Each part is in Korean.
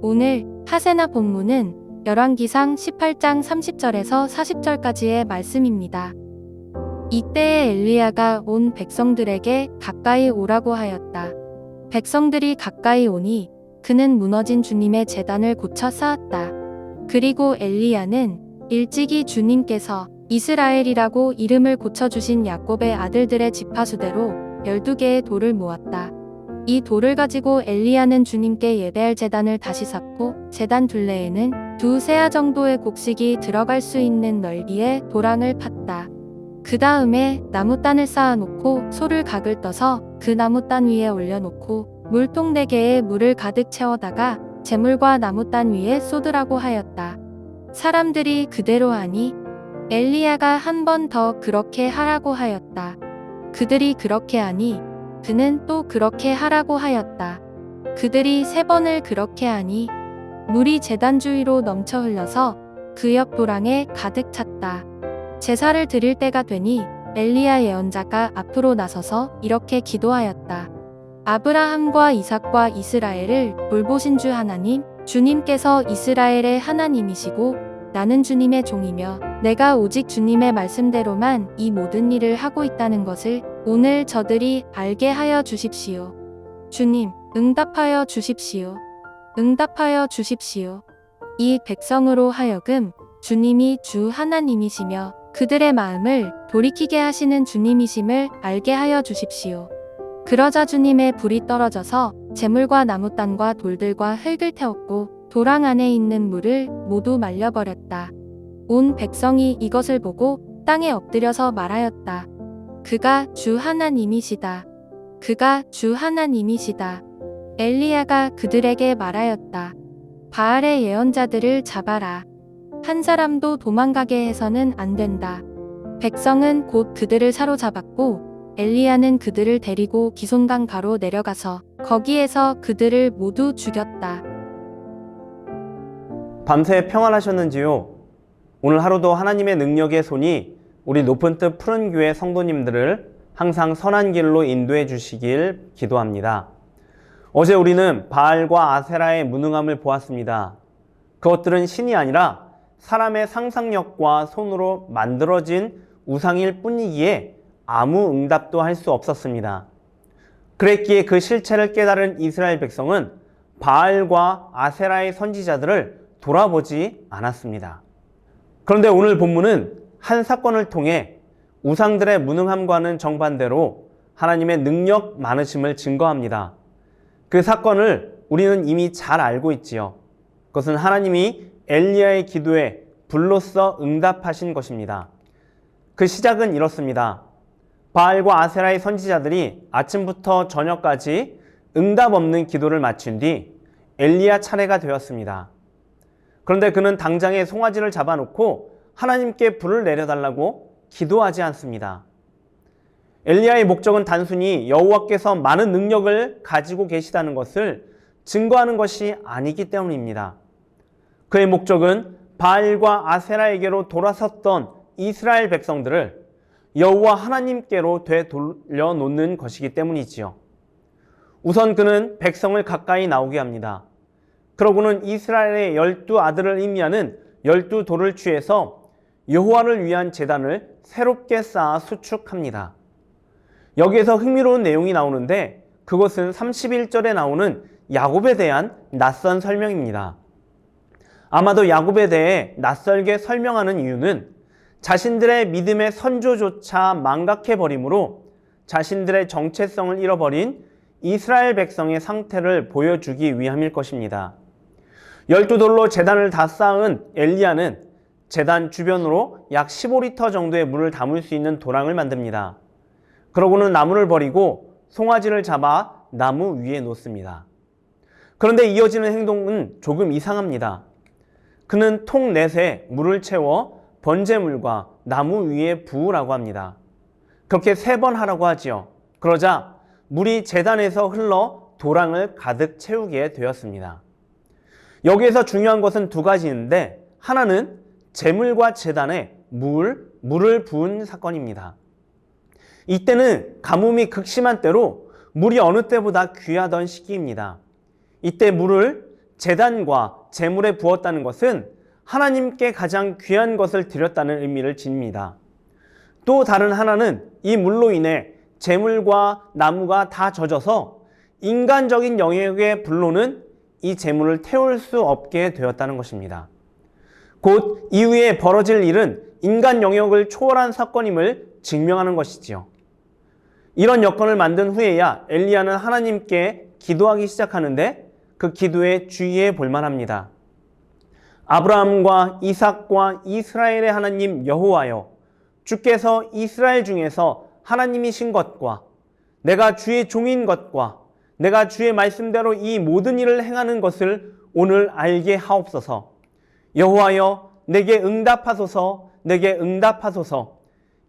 오늘 하세나 본문은 열왕기상 18장 30절에서 40절까지의 말씀입니다. 이때에 엘리야가 온 백성들에게 가까이 오라고 하였다. 백성들이 가까이 오니 그는 무너진 주님의 제단을 고쳐 쌓았다. 그리고 엘리야는 일찍이 주님께서 이스라엘이라고 이름을 고쳐주신 야곱의 아들들의 지파수대로 12개의 돌을 모았다. 이 돌을 가지고 엘리야는 주님께 예배할 제단을 다시 쌓고 제단 둘레에는 두 세아 정도의 곡식이 들어갈 수 있는 넓이의 도랑을 팠다. 그 다음에 나무단을 쌓아놓고 소를 각을 떠서 그 나무단 위에 올려놓고 물통 4개에 물을 가득 채워다가 재물과 나무단 위에 쏟으라고 하였다. 사람들이 그대로 하니 엘리야가 한 번 더 그렇게 하라고 하였다. 그들이 그렇게 하니 그는 또 그렇게 하라고 하였다. 그들이 3번을 그렇게 하니 물이 제단 주위로 넘쳐 흘러서 그 옆 도랑에 가득 찼다. 제사를 드릴 때가 되니 엘리야 예언자가 앞으로 나서서 이렇게 기도하였다. 아브라함과 이삭과 이스라엘을 돌보신 주 하나님, 주님께서 이스라엘의 하나님이시고 나는 주님의 종이며 내가 오직 주님의 말씀대로만 이 모든 일을 하고 있다는 것을 오늘 저들이 알게 하여 주십시오. 주님, 응답하여 주십시오. 응답하여 주십시오. 이 백성으로 하여금 주님이 주 하나님이시며 그들의 마음을 돌이키게 하시는 주님이심을 알게 하여 주십시오. 그러자 주님의 불이 떨어져서 재물과 나무단과 돌들과 흙을 태웠고 도랑 안에 있는 물을 모두 말려버렸다. 온 백성이 이것을 보고 땅에 엎드려서 말하였다. 그가 주 하나님이시다. 그가 주 하나님이시다. 엘리야가 그들에게 말하였다. 바알의 예언자들을 잡아라. 한 사람도 도망가게 해서는 안 된다. 백성은 곧 그들을 사로잡았고 엘리야는 그들을 데리고 기손강 가로 내려가서 거기에서 그들을 모두 죽였다. 밤새 평안하셨는지요? 오늘 하루도 하나님의 능력의 손이 우리 높은 뜻 푸른 교회 성도님들을 항상 선한 길로 인도해 주시길 기도합니다. 어제 우리는 바알과 아세라의 무능함을 보았습니다. 그것들은 신이 아니라 사람의 상상력과 손으로 만들어진 우상일 뿐이기에 아무 응답도 할 수 없었습니다. 그랬기에 그 실체를 깨달은 이스라엘 백성은 바알과 아세라의 선지자들을 돌아보지 않았습니다. 그런데 오늘 본문은 한 사건을 통해 우상들의 무능함과는 정반대로 하나님의 능력 많으심을 증거합니다. 그 사건을 우리는 이미 잘 알고 있지요. 그것은 하나님이 엘리야의 기도에 불로써 응답하신 것입니다. 그 시작은 이렇습니다. 바알과 아세라의 선지자들이 아침부터 저녁까지 응답 없는 기도를 마친 뒤 엘리야 차례가 되었습니다. 그런데 그는 당장에 송아지를 잡아놓고 하나님께 불을 내려달라고 기도하지 않습니다. 엘리야의 목적은 단순히 여호와께서 많은 능력을 가지고 계시다는 것을 증거하는 것이 아니기 때문입니다. 그의 목적은 바알과 아세라에게로 돌아섰던 이스라엘 백성들을 여호와 하나님께로 되돌려놓는 것이기 때문이지요. 우선 그는 백성을 가까이 나오게 합니다. 그러고는 이스라엘의 12아들을 의미하는 12돌을 취해서 여호와를 위한 제단을 새롭게 쌓아 수축합니다. 여기에서 흥미로운 내용이 나오는데 그것은 31절에 나오는 야곱에 대한 낯선 설명입니다. 아마도 야곱에 대해 낯설게 설명하는 이유는 자신들의 믿음의 선조조차 망각해버림으로 자신들의 정체성을 잃어버린 이스라엘 백성의 상태를 보여주기 위함일 것입니다. 12돌로 제단을 다 쌓은 엘리야는 제단 주변으로 약 15리터 정도의 물을 담을 수 있는 도랑을 만듭니다. 그러고는 나무를 버리고 송아지를 잡아 나무 위에 놓습니다. 그런데 이어지는 행동은 조금 이상합니다. 그는 통 넷에 물을 채워 번제물과 나무 위에 부으라고 합니다. 그렇게 3번 하라고 하지요. 그러자 물이 제단에서 흘러 도랑을 가득 채우게 되었습니다. 여기에서 중요한 것은 2가지인데 하나는 제물과 제단에 물을 부은 사건입니다. 이때는 가뭄이 극심한 때로 물이 어느 때보다 귀하던 시기입니다. 이때 물을 제단과 제물에 부었다는 것은 하나님께 가장 귀한 것을 드렸다는 의미를 지닙니다. 또 다른 하나는 이 물로 인해 제물과 나무가 다 젖어서 인간적인 영역의 불로는 이 제물을 태울 수 없게 되었다는 것입니다. 곧 이후에 벌어질 일은 인간 영역을 초월한 사건임을 증명하는 것이지요. 이런 여건을 만든 후에야 엘리야는 하나님께 기도하기 시작하는데 그 기도에 주의해 볼 만합니다. 아브라함과 이삭과 이스라엘의 하나님 여호와여, 주께서 이스라엘 중에서 하나님이신 것과 내가 주의 종인 것과 내가 주의 말씀대로 이 모든 일을 행하는 것을 오늘 알게 하옵소서. 여호와여, 내게 응답하소서, 내게 응답하소서.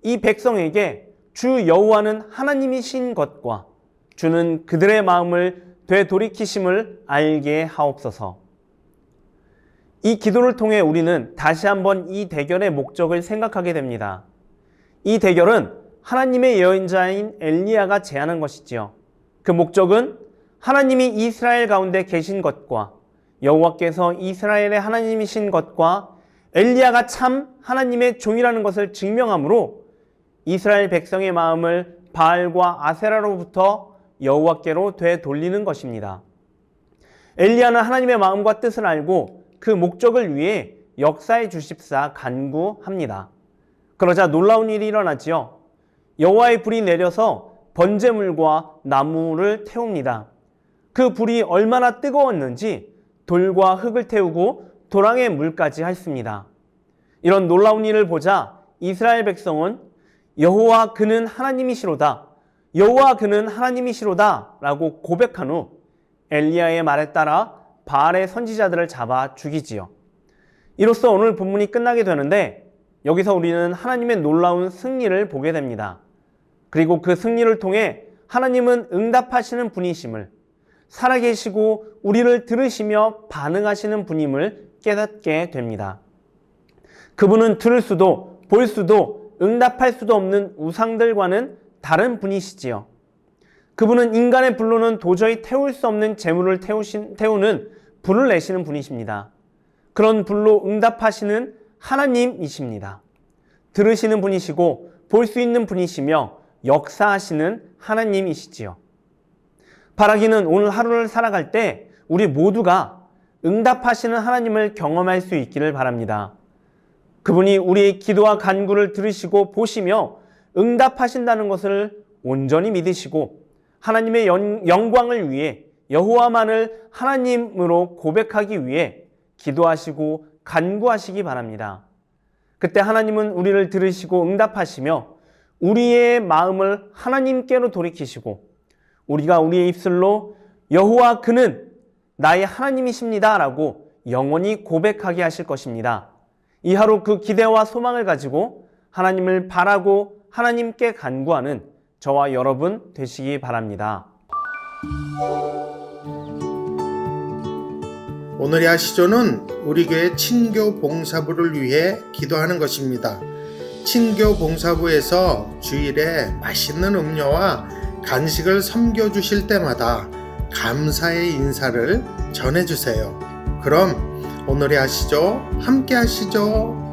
이 백성에게 주 여호와는 하나님이신 것과 주는 그들의 마음을 되돌이키심을 알게 하옵소서. 이 기도를 통해 우리는 다시 한번 이 대결의 목적을 생각하게 됩니다. 이 대결은 하나님의 예언자인 엘리야가 제안한 것이지요. 그 목적은 하나님이 이스라엘 가운데 계신 것과 여호와께서 이스라엘의 하나님이신 것과 엘리야가 참 하나님의 종이라는 것을 증명하므로 이스라엘 백성의 마음을 바알과 아세라로부터 여호와께로 되돌리는 것입니다. 엘리야는 하나님의 마음과 뜻을 알고 그 목적을 위해 역사해 주십사 간구합니다. 그러자 놀라운 일이 일어나지요. 여호와의 불이 내려서 번제물과 나무를 태웁니다. 그 불이 얼마나 뜨거웠는지 돌과 흙을 태우고 도랑의 물까지 했습니다. 이런 놀라운 일을 보자 이스라엘 백성은 여호와 그는 하나님이시로다, 여호와 그는 하나님이시로다 라고 고백한 후 엘리야의 말에 따라 바알의 선지자들을 잡아 죽이지요. 이로써 오늘 본문이 끝나게 되는데 여기서 우리는 하나님의 놀라운 승리를 보게 됩니다. 그리고 그 승리를 통해 하나님은 응답하시는 분이심을, 살아계시고 우리를 들으시며 반응하시는 분임을 깨닫게 됩니다. 그분은 들을 수도 볼 수도 응답할 수도 없는 우상들과는 다른 분이시지요. 그분은 인간의 불로는 도저히 태울 수 없는 재물을 태우는 불을 내시는 분이십니다. 그런 불로 응답하시는 하나님이십니다. 들으시는 분이시고 볼 수 있는 분이시며 역사하시는 하나님이시지요. 바라기는 오늘 하루를 살아갈 때 우리 모두가 응답하시는 하나님을 경험할 수 있기를 바랍니다. 그분이 우리의 기도와 간구를 들으시고 보시며 응답하신다는 것을 온전히 믿으시고 하나님의 영광을 위해 여호와만을 하나님으로 고백하기 위해 기도하시고 간구하시기 바랍니다. 그때 하나님은 우리를 들으시고 응답하시며 우리의 마음을 하나님께로 돌이키시고 우리가 우리의 입술로 여호와 그는 나의 하나님이십니다 라고 영원히 고백하게 하실 것입니다. 이 하루 그 기대와 소망을 가지고 하나님을 바라고 하나님께 간구하는 저와 여러분 되시기 바랍니다. 오늘의 아시조는 우리 교회 친교 봉사부를 위해 기도하는 것입니다. 친교 봉사부에서 주일에 맛있는 음료와 간식을 섬겨주실 때마다 감사의 인사를 전해주세요. 그럼 오늘의 아시죠? 함께 하시죠.